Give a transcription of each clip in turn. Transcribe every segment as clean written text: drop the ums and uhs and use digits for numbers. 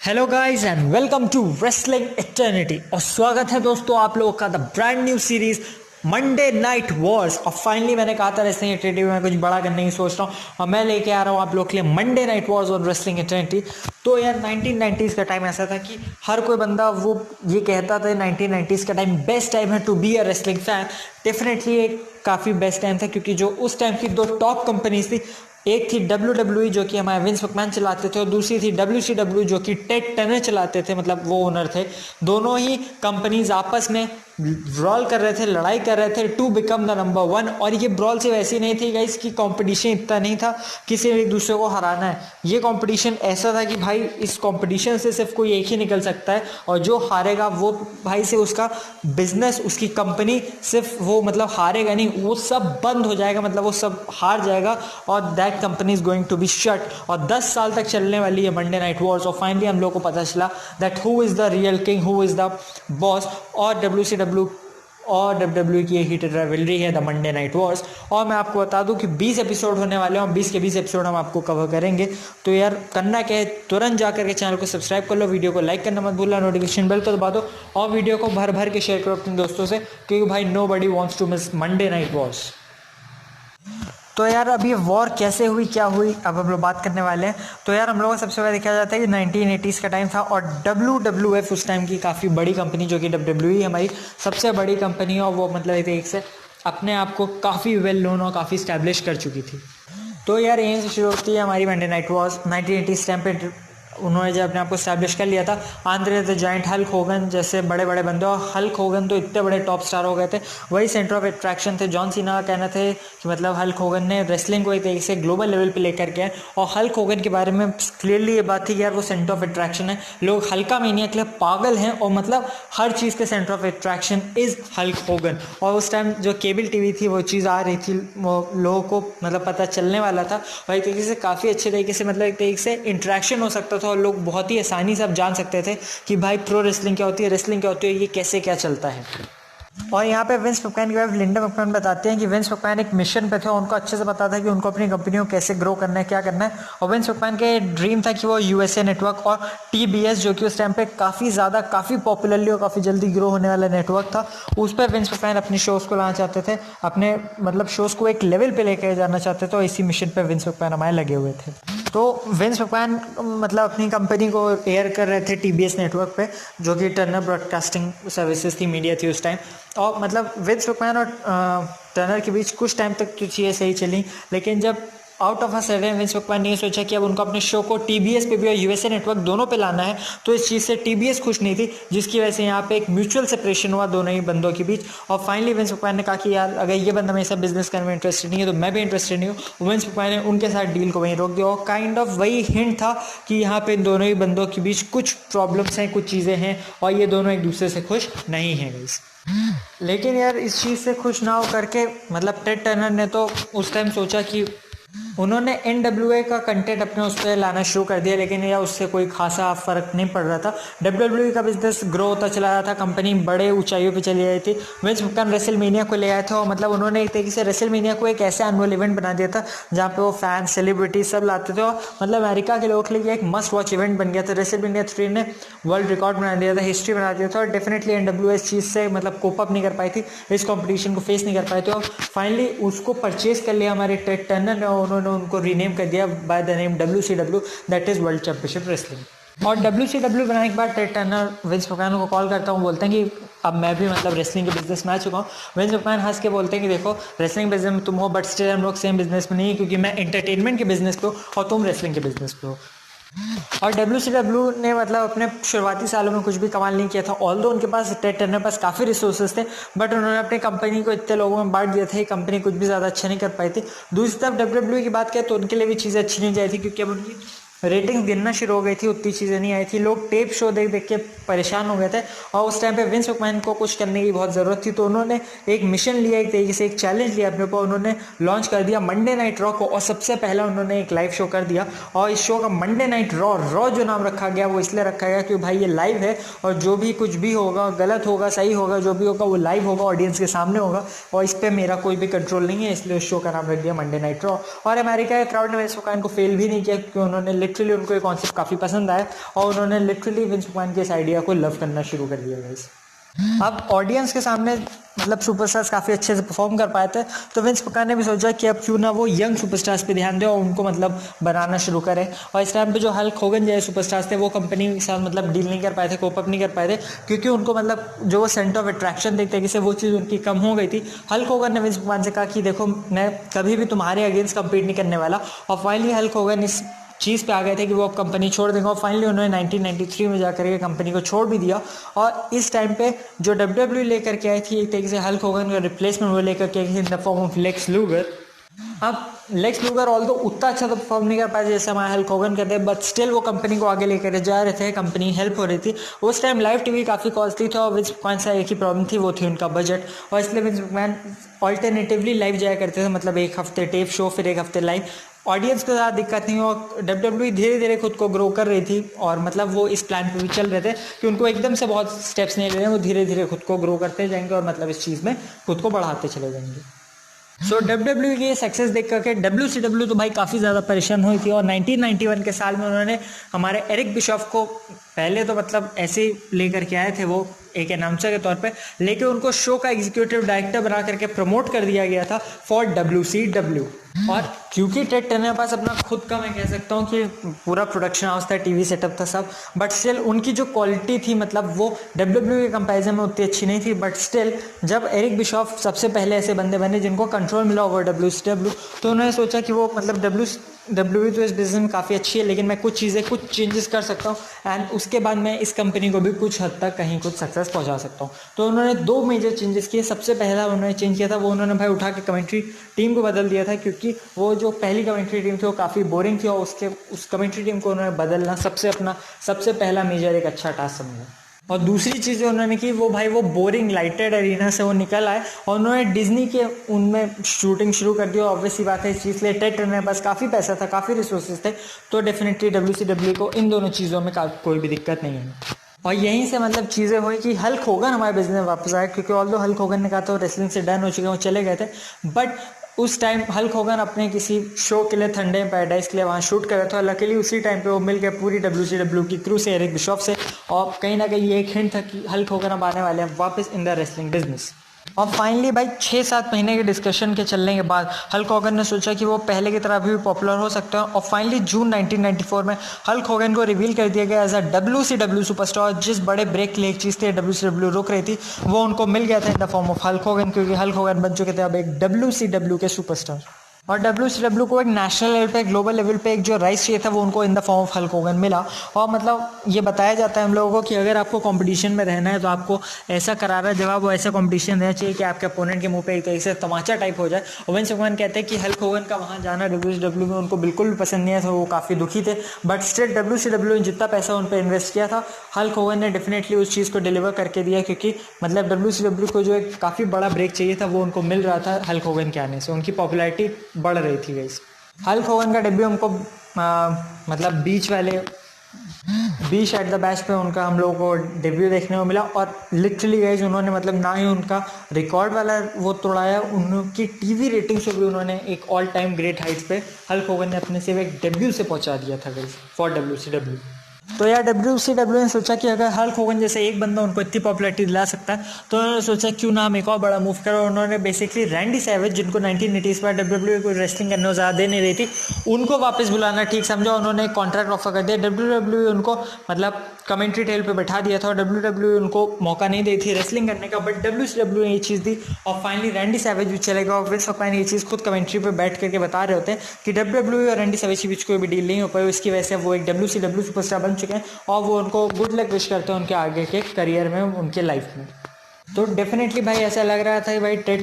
Hello guys and welcome to wrestling eternity. और स्वागत है दोस्तों आप लोगों का the brand new series Monday night wars. और फाइनली मैंने कहा था रेसलिंग इटर्निटी में कुछ बड़ा करने की सोच रहा हूँ और मैं लेके आ रहा हूँ आप लोग के लिए मंडे नाइट वॉर्स और रेसलिंग इटर्निटी। तो यार 1990s का टाइम ऐसा था कि हर कोई बंदा वो ये कहता था 1990s का टाइम बेस्ट टाइम है to be a wrestling fan. Definitely एक काफ़ी बेस्ट टाइम था क्योंकि जो उस टाइम की दो टॉप कंपनीज थी, एक थी WWE जो कि हमारे विंस मैकमैन चलाते थे और दूसरी थी WCW जो कि टेड टर्नर चलाते थे, मतलब वो ओनर थे। दोनों ही कंपनीज आपस में ब्रॉल कर रहे थे, लड़ाई कर रहे थे to become the number one. और ये ब्रॉल सिर्फ ऐसी नहीं थी गाइस कि कंपटीशन इतना नहीं था किसी एक दूसरे को हराना है। ये कंपटीशन ऐसा था कि भाई इस कंपटीशन से सिर्फ कोई एक ही निकल सकता है और जो हारेगा वो भाई से उसका बिजनेस, उसकी कंपनी सिर्फ वो मतलब हारेगा नहीं, वो सब बंद हो जाएगा, मतलब वो सब हार जाएगा और that company is going to be shut. और 10 साल तक चलने वाली है मंडे नाइट वॉर्स। और फाइनली हम लोग को पता चला that who is the real king, who is the boss. और WCW और WWE की एक हीटेड राइवलरी है द मंडे नाइट वॉर्स। और मैं आपको बता दूं कि 20 एपिसोड होने वाले हैं और 20 के 20 एपिसोड हम आपको कवर करेंगे। तो यार करना क्या है, तुरंत जाकर के चैनल को सब्सक्राइब कर लो, वीडियो को लाइक करना मत भूलना, नोटिफिकेशन बेल को दबा दो और वीडियो को भर भर के शेयर करो अपने दोस्तों से, क्योंकि भाई nobody wants to miss Monday night wars. तो यार अब ये वॉर कैसे हुई, क्या हुई, अब हम लोग बात करने वाले हैं। तो यार हम लोगों को सबसे पहले देखा जाता है कि 1980s का टाइम था और WWF उस टाइम की काफ़ी बड़ी कंपनी, जो कि WWE हमारी सबसे बड़ी कंपनी है और वो मतलब एक से अपने आप को काफ़ी वेल नोन और काफ़ी स्टैब्लिश कर चुकी थी। तो यार यहीं से शुरू होती है हमारी Monday night Wars. 1980s time पे उन्होंने जब अपने आप को स्टैब्लिश कर लिया था, Andre the giant, Hulk Hogan जैसे बड़े बड़े बंदे, और हल्क होगन तो इतने बड़े टॉप स्टार हो गए थे, वही सेंटर ऑफ अट्रैक्शन थे। जॉन सीना का कहना था कि मतलब हल्क होगन ने रेसलिंग को एक तरीके से ग्लोबल लेवल पे लेकर गया। और हल्क होगन के बारे में क्लियरली ये बात थी कि यार वो सेंटर ऑफ अट्रैक्शन है, लोग हल्का मेनिया के लिए पागल हैं और मतलब हर चीज़ के centre of attraction is Hulk Hogan. और उस टाइम जो केबल टीवी थी वो चीज़ आ रही थी, वो लोगों को मतलब पता चलने वाला था और एक तरीके से काफ़ी अच्छे तरीके से मतलब एक तरीके से इंटरेक्शन हो सकता था और लोग बहुत ही आसानी से आप जान सकते थे कि भाई प्रो रेसलिंग क्या होती है, रेसलिंग क्या होती है, ये कैसे क्या चलता है। और यहाँ पे विंस मैकमैन की वाइफ लिंडा मैकमैन बताते हैं कि विंस मैकमैन एक मिशन पे थे, उनको अच्छे से पता था कि उनको अपनी कंपनी को कैसे ग्रो करना है, क्या करना है। और विंस मैकमैन के ड्रीम था कि वो USA नेटवर्क और TBS, जो कि उस टाइम पे काफ़ी ज़्यादा काफ़ी पॉपुलरली और काफ़ी जल्दी ग्रो होने वाला नेटवर्क था, उस पर विंस मैकमैन अपनी शोज़ को लाना चाहते थे, अपने मतलब शोज़ को एक लेवल पे लेकर जाना चाहते थे और इसी मिशन पर विंस मैकमैन हमारे लगे हुए थे। तो विंस मैकमैन मतलब अपनी कंपनी को एयर कर रहे थे TBS नेटवर्क पे, जो कि टर्नर ब्रॉडकास्टिंग सर्विसेज थी, मीडिया थी उस टाइम। और मतलब विंस मैकमैन और टर्नर के बीच कुछ टाइम तक तो चीज़ें सही चली, लेकिन जब out of a sudden Vince McMahon ने सोचा कि अब उनको अपने शो को TBS पे भी और USA नेटवर्क दोनों पे लाना है, तो इस चीज़ से TBS खुश नहीं थी, जिसकी वजह से यहाँ पे एक म्यूचुअल सेपरेशन हुआ दोनों ही बंदों के बीच। और फाइनली विंस मैकमैन ने कहा कि यार अगर ये बंदा मेरे साथ बिजनेस करने में इंटरेस्टेड नहीं है तो मैं भी इंटरेस्टेड नहीं हूँ। विंस मैकमैन ने उनके साथ डील को वहीं रोक दिया और काइंड ऑफ वही हिंट था कि यहाँ पे दोनों ही बंदों के बीच कुछ प्रॉब्लम्स हैं, कुछ चीज़ें हैं और ये दोनों एक दूसरे से खुश नहीं हैं गाइस। लेकिन यार इस चीज़ से खुश ना हो करके मतलब टेड टर्नर ने तो उस टाइम सोचा कि उन्होंने NWA का कंटेंट अपने उस पर लाना शुरू कर दिया, लेकिन यार उससे कोई खासा फर्क नहीं पड़ रहा था। WWE का बिजनेस ग्रो होता चला रहा था, कंपनी बड़े ऊंचाइयों पे चली आई थी। विंस मैकमैन रेसलमेनिया को ले आए थे और मतलब उन्होंने एक तरीके से रेसलमेनिया को एक ऐसे एनुअल इवेंट बना दिया था जहाँ पे वो फैन सेलिब्रिटी सब लाते थे और मतलब अमेरिका के लोगों के लिए एक मस्ट वॉच इवेंट बन गया था। रेसलमेनिया 3 ने वर्ल्ड रिकॉर्ड बना दिया था, हिस्ट्री बना दिया था और डेफिनेटली NWA इस चीज़ से मतलब कोप अप नहीं कर पाई थी, इस कॉम्पिटिशन को फेस नहीं कर पाए थे। और फाइनली उसको परचेज कर लिया हमारे टेड टर्नर ने और उन्होंने उनको रीनेम कर दिया by the name WCW, that is world championship wrestling. और WCW बनाने के बाद टेड टर्नर विंस मैकमैन को कॉल करता हूँ, बोलते हैं कि अब मैं भी मतलब रेसलिंग के बिजनेस में आ चुका हूँ। विंस मैकमैन हंस के बोलते हैं कि देखो रेसलिंग बिजनेस में तुम हो बट स्टिल हम लोग सेम बिजनेस में नहीं है, क्योंकि मैं एंटरटेनमेंट के बिजनेस पे हो और तुम रेसलिंग के बिजनेस पे हो। और WCW ने मतलब अपने शुरुआती सालों में कुछ भी कमाल नहीं किया था, ऑल्दो उनके पास टेड टर्नर के पास काफ़ी रिसोर्सेज थे, बट उन्होंने अपनी कंपनी को इतने लोगों में बांट दिया था, कंपनी कुछ भी ज़्यादा अच्छा नहीं कर पाई थी। दूसरी तरफ WWE की बात करें तो उनके लिए भी चीज़ें अच्छी नहीं जाई थी, क्योंकि अब उनकी रेटिंग गिरना शुरू हो गई थी, उतनी चीज़ें नहीं आई थी, लोग टेप शो देख देख के परेशान हो गए थे और उस टाइम पे विंस मैकमैन को कुछ करने की बहुत ज़रूरत थी। तो उन्होंने एक मिशन लिया, एक तरीके से एक चैलेंज लिया अपने ऊपर, उन्होंने लॉन्च कर दिया मंडे नाइट रॉ को और सबसे पहला उन्होंने एक लाइव शो कर दिया। और इस शो का मंडे नाइट रॉ जो नाम रखा गया वो इसलिए रखा गया क्योंकि भाई ये लाइव है और जो भी कुछ भी होगा, गलत होगा सही होगा, जो भी होगा वो लाइव होगा, ऑडियंस के सामने होगा और इस पर मेरा कोई भी कंट्रोल नहीं है, इसलिए उस शो का नाम रख दिया मंडे नाइट रॉ। और अमेरिका के क्राउड ने विंस मैकमैन को फेल भी नहीं किया, क्योंकि उन्होंने लिटरली उनको ये कॉन्सेप्ट काफ़ी पसंद आया और उन्होंने लिटरली विंस मैकमैन के इस आइडिया को लव करना शुरू कर दिया गाइस। अब ऑडियंस के सामने मतलब सुपरस्टार्स काफ़ी अच्छे से परफॉर्म कर पाए थे, तो विंस मैकमैन ने भी सोचा कि अब क्यों ना वो यंग सुपरस्टार्स पे ध्यान दे और उनको मतलब बनाना शुरू करें। और इस टाइम पे जो हल्क होगन जैसे सुपरस्टार्स थे वो कंपनी के साथ मतलब डील नहीं कर पाए थे, कोप अप नहीं कर पाए थे, क्योंकि उनको मतलब जो वो सेंटर ऑफ अट्रैक्शन देखते हैं कि वो चीज़ उनकी कम हो गई थी। हल्क होगन ने विंस मैकमैन से कहा कि देखो मैं कभी भी तुम्हारे अगेंस्ट कम्पीट नहीं करने वाला, और फाइनली हल्क होगन इस चीज़ पे आ गए थे कि वो अब कंपनी छोड़ देंगे और फाइनली उन्होंने 1993 में जाकर के कंपनी को छोड़ भी दिया। और इस टाइम पे जो WWE लेकर के आई थी एक तरीके से हल्क होगन का रिप्लेसमेंट वो लेकर के आई थी in the form of Lex Luger. अब लेक्स लूगर ऑल्दो उतना अच्छा तो परफॉर्म नहीं कर पाए जैसे हमारे हल्क होगन करते, बट स्टिल वो कंपनी को आगे लेकर जा रहे थे, कंपनी हेल्प हो रही थी। उस टाइम लाइव टीवी काफ़ी कॉस्टली था और विंस मैकमैन से एक ही प्रॉब्लम थी, वो थी उनका बजट, और इसलिए विंस मैकमैन ऑल्टरनेटिवली लाइव जाया करते थे, मतलब एक हफ्ते टेप शो फिर एक हफ्ते लाइव। ऑडियंस को ज़्यादा दिक्कत नहीं, और WWE धीरे धीरे खुद को ग्रो कर रही थी और मतलब वो इस प्लान पे भी चल रहे थे कि उनको एकदम से बहुत स्टेप्स नहीं ले रहे हैं, वो धीरे धीरे खुद को ग्रो करते जाएंगे और मतलब इस चीज़ में खुद को बढ़ाते चले जाएंगे। सो WWE की सक्सेस देख करके WCW तो भाई काफ़ी ज़्यादा परेशान हुई थी, और 1991 के साल में उन्होंने हमारे एरिक बिशॉफ को पहले तो मतलब ऐसे ही लेकर के आए थे वो एक अनाउंसर के तौर पे, लेकिन उनको शो का एग्जीक्यूटिव डायरेक्टर बना करके प्रमोट कर दिया गया था फॉर WCW। और क्योंकि टेड टर्नर के पास अपना खुद का मैं कह सकता हूँ कि पूरा प्रोडक्शन हाउस था, टीवी सेटअप था सब, बट स्टिल उनकी जो क्वालिटी थी मतलब वो WWE के कंपैरिजन में उतनी अच्छी नहीं थी। बट स्टिल जब एरिक बिशॉफ सबसे पहले ऐसे बंदे बने जिनको कंट्रोल मिला ओवर WCW, तो उन्होंने सोचा कि वो मतलब WWE तो इस बिजनेस में काफ़ी अच्छी है, लेकिन मैं कुछ चीज़ें कुछ चेंजेस कर सकता हूँ एंड उसके बाद मैं इस कंपनी को भी कुछ हद तक कहीं कुछ सक्सेस पहुँचा सकता हूँ। तो उन्होंने 2 मेजर चेंजेस किए। सबसे पहला उन्होंने चेंज किया था वो उन्होंने भाई उठा के कमेंट्री टीम को बदल दिया था, क्योंकि वो जो पहली कमेंट्री टीम थी वो काफ़ी बोरिंग थी, और उस कमेंट्री टीम को उन्होंने बदलना सबसे पहला मेजर एक अच्छा टास्क समझा। और दूसरी चीज़ जो उन्होंने की वो भाई वो बोरिंग लाइटेड एरिना से वो निकल आए और उन्होंने डिज्नी के उनमें शूटिंग शुरू कर दी। और ऑब्वियसली बात है इस चीज़ के लिए टेड टर्नर के पास काफ़ी पैसा था, काफ़ी रिसोर्सेज थे, तो डेफिनेटली WCW को इन दोनों चीज़ों में कोई भी दिक्कत नहीं है। और यहीं से मतलब चीज़ें हुई कि हल्क होगन हमारे बिजनेस में वापस आए, क्योंकि ऑल्दो हल्क होगन ने कहा था रेसलिंग से डन हो चुके हैं, वो चले गए थे, बट उस टाइम हल्क होगन अपने किसी शो के लिए थंडे इन पैराडाइज के लिए वहाँ शूट कर रहा था। लकीली उसी टाइम पे वो मिल गया पूरी WCW की क्रू से, एरिक बिशॉफ से, और कहीं ना कहीं ये एक हिंट था कि हल्क होगन अब आने वाले हैं वापस इन द रेसलिंग बिजनेस। और फाइनली भाई 6-7 महीने के डिस्कशन के चलने के बाद हल्क होगन ने सोचा कि वो पहले की तरह भी पॉपुलर हो सकते हैं, और फाइनली जून 1994 में हल्क होगन को रिवील कर दिया गया एज अ WCW सुपरस्टार। जिस बड़े ब्रेक के लिए एक चीज़ थी WCW रुक रही थी वो उनको मिल गया था इन the form of Hulk Hogan, क्योंकि हल्क होगन बन चुके थे अब एक WCW के सुपरस्टार। और WCW को एक नेशनल लेवल पे ग्लोबल लेवल पे एक जो राइस चाहिए था वो उनको इन the form of Hulk Hogan मिला। और मतलब ये बताया जाता है हम लोगों को कि अगर आपको कंपटीशन में रहना है तो आपको ऐसा करारा जवाब वो ऐसा कंपटीशन देना चाहिए कि आपके अपोनेंट के मुंह पे एक तरीके से तमाचा टाइप हो जाए। और विंस मैकमैन कहते हैं कि हल्क होगन का वहाँ जाना WCW में उनको बिल्कुल भी पसंद नहीं है, तो वो काफ़ी दुखी थे, बट स्टिल WCW ने जितना पैसा उन पर इन्वेस्ट किया था हल्क होगन ने डेफिनेटली उस चीज़ को डिलीवर करके दिया, क्योंकि मतलब WCW को जो एक काफ़ी बड़ा ब्रेक चाहिए था वो उनको मिल रहा था हल्क होगन के आने से, उनकी पॉपुलैरिटी बढ़ रही थी गाइस। हल्क होगन का डेब्यू हमको मतलब बीच एट द बैच पे उनका हम लोगों को डेब्यू देखने को मिला, और लिटरली गाइस उन्होंने मतलब ना ही उनका रिकॉर्ड वाला वो तोड़ाया, उनकी टीवी रेटिंग से भी उन्होंने एक ऑल टाइम ग्रेट हाइट्स पे हल्क होगन ने अपने से एक डेब्यू से पहुंचा दिया था गाइस फॉर WCW। तो यार WCW ने सोचा कि अगर हल्क होगन जैसे एक बंदा उनको इतनी पॉपुलैरिटी दिला सकता है तो उन्होंने सोचा क्यों ना हम एक और बड़ा मूव करें। उन्होंने बेसिकली रैंडी सैवेज, जिनको 1980s में WWE को रेसलिंग करने को ज़्यादा दे नहीं रही थी, उनको वापस बुलाना ठीक समझा। उन्होंने एक कॉन्ट्रैक्ट ऑफर कर दिया। WWE उनको मतलब कमेंट्री टेबल पे बैठा दिया था और WWE उनको मौका नहीं दी थी रेसलिंग करने का, बट WCW ने ये चीज़ दी और फाइनली रैंडी सैवेज भी चलेगा। और विंस मैकमैन ये चीज़ खुद कमेंट्री पे बैठ करके बता रहे होते हैं कि WWE और रैंडी सैवेज के बीच कोई भी डील नहीं हो पाई, इसकी वजह से वो एक WCW सुपरस्टार बन चुके हैं और वो उनको गुड लक विश करते हैं उनके आगे के करियर में, उनके लाइफ में। तो डेफिनेटली भाई ऐसा लग रहा था कि भाई टेड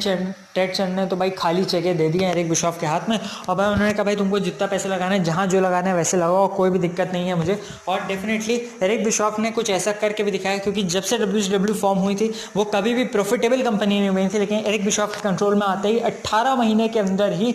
चंड ने तो भाई खाली जगह दे दी है एरिक बिशॉफ के हाथ में, और भाई उन्होंने कहा भाई तुमको जितना पैसा लगाना है जहाँ जो लगाना है वैसे लगाओ, कोई भी दिक्कत नहीं है मुझे। और डेफिनेटली एरिक बिशॉफ ने कुछ ऐसा करके भी दिखाया, क्योंकि जब से WCW फॉर्म हुई थी वो कभी भी प्रॉफिटेबल कंपनी नहीं बनी थी, लेकिन एरिक बिशॉफ के कंट्रोल में आते ही 18 महीने के अंदर ही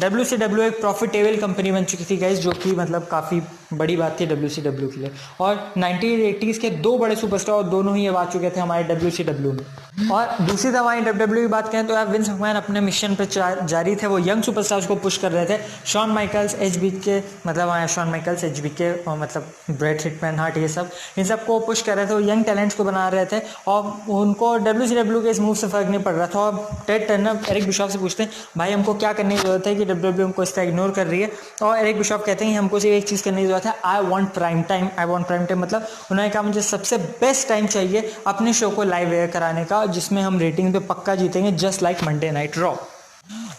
WCW एक प्रॉफिटेबल कंपनी बन चुकी थी गाइस, जो कि मतलब काफ़ी बड़ी बात थी WCW के लिए। और 1980s के 2 बड़े सुपरस्टार दोनों ही अब आ चुके थे हमारे WCW में। और दूसरी तरफ वहीं डब्ल्यूडब्ल्यू की बात करें तो यार विंस मैकमैन अपने मिशन पे जारी थे। वो यंग सुपरस्टार्स को पुश कर रहे थे। शॉन माइकल्स एचबीके मतलब शॉन माइकल्स एचबीके मतलब ब्रेट हिटमैन हार्ट ये सब इन सब को पुश कर रहे थे। वो यंग टैलेंट्स को बना रहे थे और उनको डब्ल्यूसीडब्ल्यू के इस मूव से फर्क नहीं पड़ रहा था। और टेड टर्नर एरिक बिशॉफ से पूछते हैं भाई हमको क्या करने की जरूरत है कि डब्ल्यूडब्ल्यू हमको इसका इग्नोर कर रही है। और एरिक बिशॉफ कहते हैं हमको सिर्फ एक चीज़ करने की जरूरत है, I want prime time. I want prime time मतलब उन्होंने कहा मुझे सबसे बेस्ट टाइम चाहिए अपने शो को लाइव एयर कराने का जिसमें हम रेटिंग पे पक्का जीतेंगे, just like Monday night raw.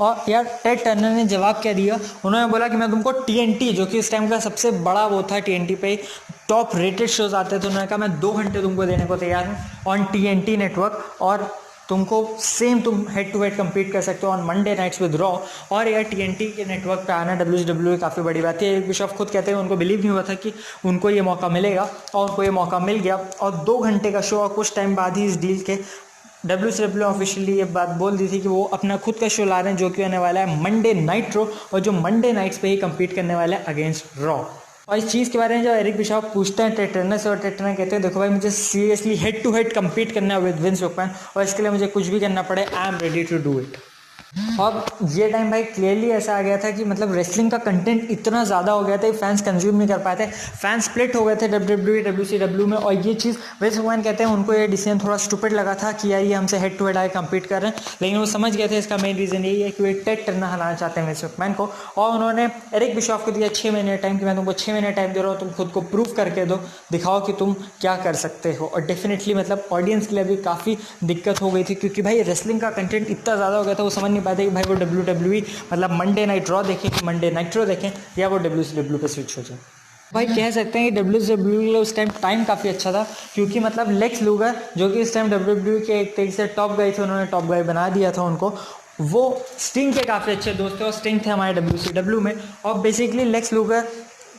और यार टेड टर्नर ने जवाब क्या दिया, उन्होंने बोला कि मैं तुमको टीएनटी जो कि उस टाइम का सबसे बड़ा वो था, टीएनटी पे टॉप रेटेड शोज आते थे, उन्होंने कहा मैं 2 घंटे तुमको देने को तैयार हूँ ऑन टीएनटी नेटवर्क और तुमको सेम तुम हेड टू हेड कम्पीट कर सकते हो on Monday nights with Raw. और यार टीएनटी के नेटवर्क पे आना डब्ल्यूडब्ल्यू काफ़ी बड़ी बात है। एरिक बिशॉफ खुद कहते हैं उनको बिलीव नहीं हुआ था कि उनको ये मौका मिलेगा और उनको ये मौका मिल गया। और 2 घंटे का शो और कुछ टाइम बाद ही इस डील के डब्ल्यूसीडब्ल्यू ऑफिशियली ये बात बोल दी थी कि वो अपना खुद का शो ला रहे हैं जो कि होने वाला है मंडे नाइट रॉ और जो मंडे नाइट्स पे ही कम्पीट करने वाला है अगेंस्ट रॉ। और इस चीज़ के बारे में जब एरिक बिशॉफ पूछते हैं टेड टर्नर से और टेड टर्नर कहते हैं देखो भाई मुझे seriously head to head compete करना है विद विंस मैकमैन और इसके लिए मुझे कुछ भी करना पड़े, I am ready to do it. अब ये टाइम भाई क्लियरली ऐसा आ गया था कि मतलब रेसलिंग का कंटेंट इतना ज़्यादा हो गया था कि फैंस कंज्यूम नहीं कर पाए थे। फैंस स्प्लिट हो गए थे डब्ल्यूडब्ल्यू डब्ल्यूसीडब्ल्यू में। और ये चीज़ विंस मैकमैन कहते हैं उनको ये डिसीजन थोड़ा स्टूपिड लगा था कि यार ये हमसे हेड टू हेड आए कम्पीट कर रहे हैं, लेकिन वो समझ गए थे इसका मेन रीज़न यही है कि वे टेड टर्नर हराना चाहते हैं विंस मैकमैन को। और उन्होंने एरिक बिशॉफ को दिया 6 महीने टाइम कि मैं तुमको 6 महीने टाइम दे रहा हूँ, तुम खुद को प्रूव करके दो, दिखाओ कि तुम क्या कर सकते हो। और डेफिनेटली मतलब ऑडियंस के लिए भी काफ़ी दिक्कत हो गई थी क्योंकि भाई रेसलिंग का कंटेंट इतना ज़्यादा हो गया था, वो समझ नहीं पाते कि भाई वो डब्ल्यूडब्ल्यू मतलब मंडे नाइट रॉ देखें कि मंडे नाइट रॉ देखें या वो डब्ल्यूसीडब्ल्यू पे स्विच हो जाए। भाई कह सकते हैं कि डब्ल्यूडब्ल्यू के लिए उस टाइम काफ़ी अच्छा था क्योंकि मतलब लेक्स लूगर जो कि इस टाइम डब्ल्यूडब्ल्यू के एक तरीके से टॉप गाय थे, उन्होंने टॉप गाय बना दिया था उनको। वो स्टिंग के काफ़ी अच्छे दोस्त थे और स्टिंग थे हमारे डब्ल्यूसीडब्ल्यू में। और बेसिकली लेक्स लूगर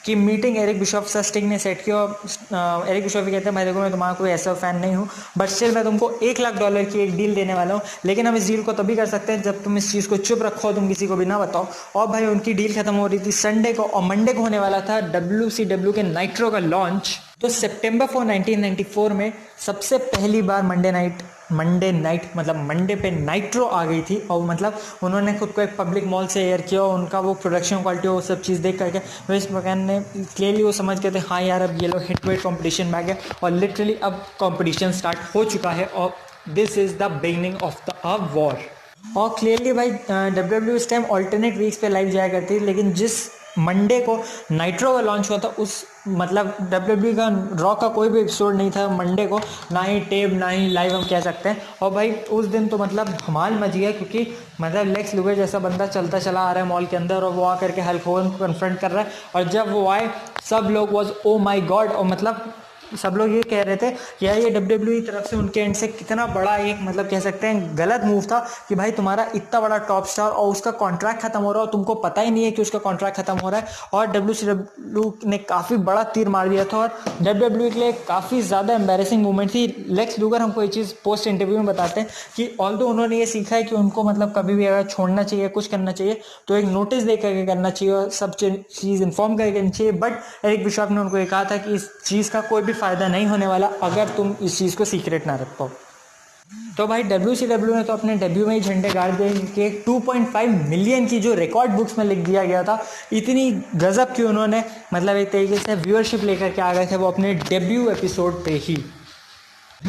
की मीटिंग एरिक बिशॉफ से स्टिंग ने सेट की और एरिक बिशॉफ भी कहते हैं भाई देखो मैं तुम्हारा कोई ऐसा फ़ैन नहीं हूँ बट स्टिल मैं तुमको $1 लाख की एक डील देने वाला हूँ, लेकिन हम इस डील को तभी कर सकते हैं जब तुम इस चीज़ को चुप रखो, तुम किसी को भी ना बताओ। और भाई उनकी डील खत्म हो रही थी संडे को और मंडे को होने वाला था डब्ल्यूसीडब्ल्यू के नाइट्रो का लॉन्च। तो सितंबर 4 1994 में सबसे पहली बार मंडे नाइट मतलब मंडे पे नाइट्रो आ गई थी। और मतलब उन्होंने खुद को एक पब्लिक मॉल से एयर किया और उनका वो प्रोडक्शन क्वालिटी वो सब चीज़ देख करके विंस मैकमैन ने क्लियरली वो समझ गए थे हाँ यार अब ये लोग हेड टू हेड कॉम्पिटिशन में आ गया और लिटरली अब कॉम्पिटिशन स्टार्ट हो चुका है और this is the beginning of the war. और क्लियरली भाई डब्ल्यूडब्ल्यू इस टाइम ऑल्टरनेट वीक्स पे लाइव जाया करती है, लेकिन जिस मंडे को नाइट्रो का लॉन्च हुआ था उस मतलब डब्ल्यूडब्ल्यू का रॉ का कोई भी एपिसोड नहीं था मंडे को, ना ही टेप ना ही लाइव हम कह सकते हैं। और भाई उस दिन तो मतलब धमाल मच गया क्योंकि मतलब लेक्स लूगर जैसा बंदा चलता चला आ रहा है मॉल के अंदर और वो आ करके हल्क होगन को कन्फ्रंट कर रहा है। और जब वो आए सब लोग वॉज ओ माई गॉड और मतलब सब लोग ये कह रहे थे कि यार ये डब्ल्यूडब्ल्यू की तरफ से उनके एंड से कितना बड़ा एक मतलब कह सकते हैं गलत मूव था कि भाई तुम्हारा इतना बड़ा टॉप स्टार और उसका कॉन्ट्रैक्ट खत्म हो रहा है और तुमको पता ही नहीं है कि उसका कॉन्ट्रैक्ट खत्म हो रहा है। और डब्ल्यूसीडब्ल्यू ने काफ़ी बड़ा तीर मार दिया था और डब्ल्यूडब्ल्यू के लिए काफ़ी ज़्यादा एम्बैरेसिंग मूवमेंट थी। लेक्स लूगर हमको ये चीज़ पोस्ट इंटरव्यू में बताते हैं कि ऑल्दो उन्होंने ये सीखा है कि उनको मतलब कभी भी अगर छोड़ना चाहिए कुछ करना चाहिए तो एक नोटिस दे करके करना चाहिए और सब चीज़ इन्फॉर्म करके करनी चाहिए। बट एरिक बिशॉफ ने उनको ये कहा था कि इस चीज़ का कोई भी फ़ायदा नहीं होने वाला अगर तुम इस चीज़ को सीक्रेट ना रख पाओ। तो भाई डब्ल्यूसीडब्ल्यू ने तो अपने डेब्यू में ही झंडे गाड़ दिए कि 2.5 मिलियन की जो रिकॉर्ड बुक्स में लिख दिया गया था, इतनी गजब की उन्होंने मतलब एक तरीके से व्यूअरशिप लेकर के आ गए थे वो अपने डेब्यू एपिसोड पे ही।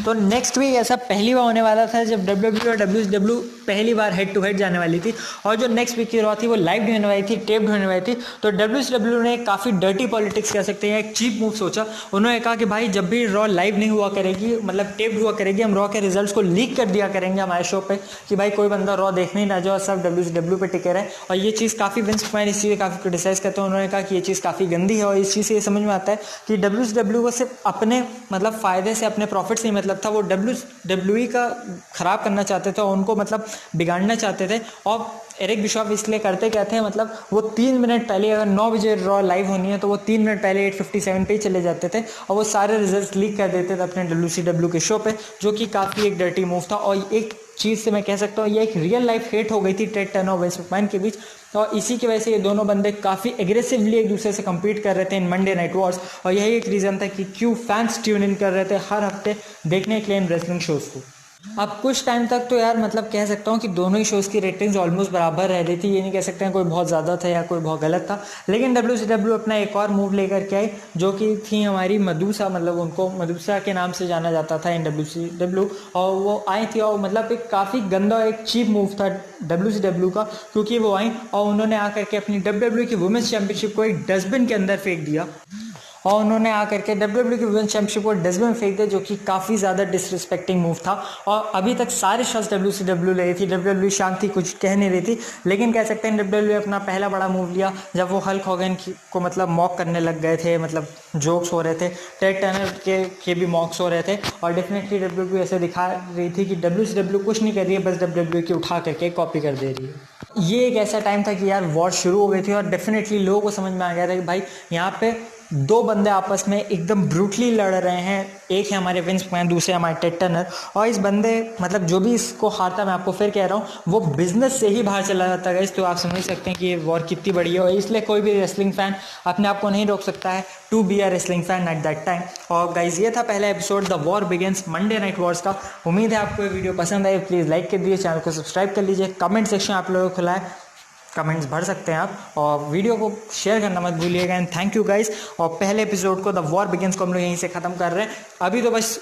तो नेक्स्ट वीक ऐसा पहली बार होने वाला था जब डब्ल्यूडब्ल्यू और डब्ल्यूसीडब्ल्यू पहली बार हेड टू हेड जाने वाली थी और जो नेक्स्ट वीक की रॉ थी वो लाइव भी होने वाली थी, टेप्ड होने वाली थी। तो डब्ल्यूसीडब्ल्यू ने काफ़ी डर्टी पॉलिटिक्स कह सकते हैं, एक चीप मूव सोचा। उन्होंने कहा कि भाई जब भी रॉ लाइव नहीं हुआ करेगी मतलब टेप्ड हुआ करेगी, हम रॉ के रिजल्ट्स को लीक कर दिया करेंगे हमारे शो पे कि भाई कोई बंदा रॉ देखने ही ना जाओ, सब डब्ल्यूसीडब्ल्यू पे टिके रहे। और ये चीज़ काफ़ी विंस मैकमैन इस चीज़ काफ़ी क्रिटिसाइज़ करते हैं। उन्होंने कहा कि ये चीज़ काफ़ी गंदी है और इस चीज़ से ये समझ में आता है कि डब्ल्यूसीडब्ल्यू को सिर्फ अपने मतलब फ़ायदे से अपने प्रॉफिट से ही मतलब था, वो डब्ल्यूई का ख़राब करना चाहते थे और उनको मतलब बिगाड़ना चाहते थे। और एरिक बिशॉफ इसलिए करते क्या थे मतलब वो 3 मिनट पहले अगर 9 बजे रॉ लाइव होनी है तो वो 3 मिनट पहले 8:57 पे ही चले जाते थे और वो सारे रिजल्ट्स लीक कर देते थे अपने डब्ल्यूसीडब्ल्यू के शो पे, जो कि काफ़ी एक डर्टी मूव था। और एक चीज़ से मैं कह सकता हूँ ये एक रियल लाइफ हेट हो गई थी टेड टर्नर और विंस मैकमैन के बीच। और इसी की वजह से ये दोनों बंदे काफ़ी एग्रेसिवली एक दूसरे से कम्पीट कर रहे थे इन मंडे नाइट वॉर्स। और यही एक रीज़न था कि क्यों फैंस ट्यून इन कर रहे थे हर हफ्ते देखने के लिए इन रेसलिंग शोज़ को। अब कुछ टाइम तक तो यार मतलब कह सकता हूँ कि दोनों ही शोज़ की रेटिंग्स ऑलमोस्ट बराबर रह रही थी, ये नहीं कह सकते हैं कोई बहुत ज़्यादा था या कोई बहुत गलत था। लेकिन WCW अपना एक और मूव लेकर के आई जो कि थी हमारी मधुसा, मतलब उनको मधुसा के नाम से जाना जाता था इन WCW, और वो आई थी और मतलब एक काफ़ी गंदा एक चीप मूव था WCW का, क्योंकि वो आई और उन्होंने आकर के अपनी WWE की वुमेंस चैंपियनशिप को एक डस्टबिन के अंदर फेंक दिया, और उन्होंने आकर के WWE की वुमेन्स चैंपियनशिप को डस्टबिन में फेंक दिया, जो कि काफ़ी ज़्यादा डिसरिस्पेक्टिंग मूव था। और अभी तक सारे शॉट्स WCW ले रही थी, WWE शांति कुछ कह नहीं रही थी, लेकिन कह सकते हैं WWE अपना पहला बड़ा मूव लिया जब वो हल्क हॉगन को मतलब मॉक करने लग गए थे, मतलब जोक्स हो रहे थे, टेड टर्नर के भी मॉक्स हो रहे थे, और डेफिनेटली WWE ऐसे दिखा रही थी कि WCW कुछ नहीं कर रही है, बस WWE की उठा करके कॉपी कर दे रही है। ये एक ऐसा टाइम था कि यार वॉर शुरू हो गई थी और डेफिनेटली लोगों को समझ में आ गया था कि भाई यहाँ पे दो बंदे आपस में एकदम ब्रूटली लड़ रहे हैं, एक है हमारे विंस मैकमैन, दूसरे हमारे टेड टर्नर, और इस बंदे मतलब जो भी इसको हारता, मैं आपको फिर कह रहा हूँ, वो बिजनेस से ही बाहर चला जाता है। तो आप समझ सकते हैं कि ये वॉर कितनी बड़ी है, और इसलिए कोई भी रेसलिंग फैन अपने आप को नहीं रोक सकता है to be a wrestling fan at that time. और गाइज ये था पहला episode the war begins Monday night wars का। उम्मीद है आपको ये वीडियो पसंद आए, प्लीज़ लाइक कर दीजिए, चैनल को सब्सक्राइब कर लीजिए, कमेंट सेक्शन आप लोगों को खुला है, कमेंट्स भर सकते हैं आप, और वीडियो को शेयर करना मत भूलिएगा। And thank you guys. और पहले एपिसोड को द वॉर बिगिंस को हम लोग यहीं से ख़त्म कर रहे हैं। अभी तो बस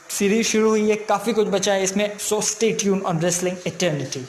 सीरीज शुरू हुई है, काफ़ी कुछ बचा है इसमें, so stay tune on wrestling eternity.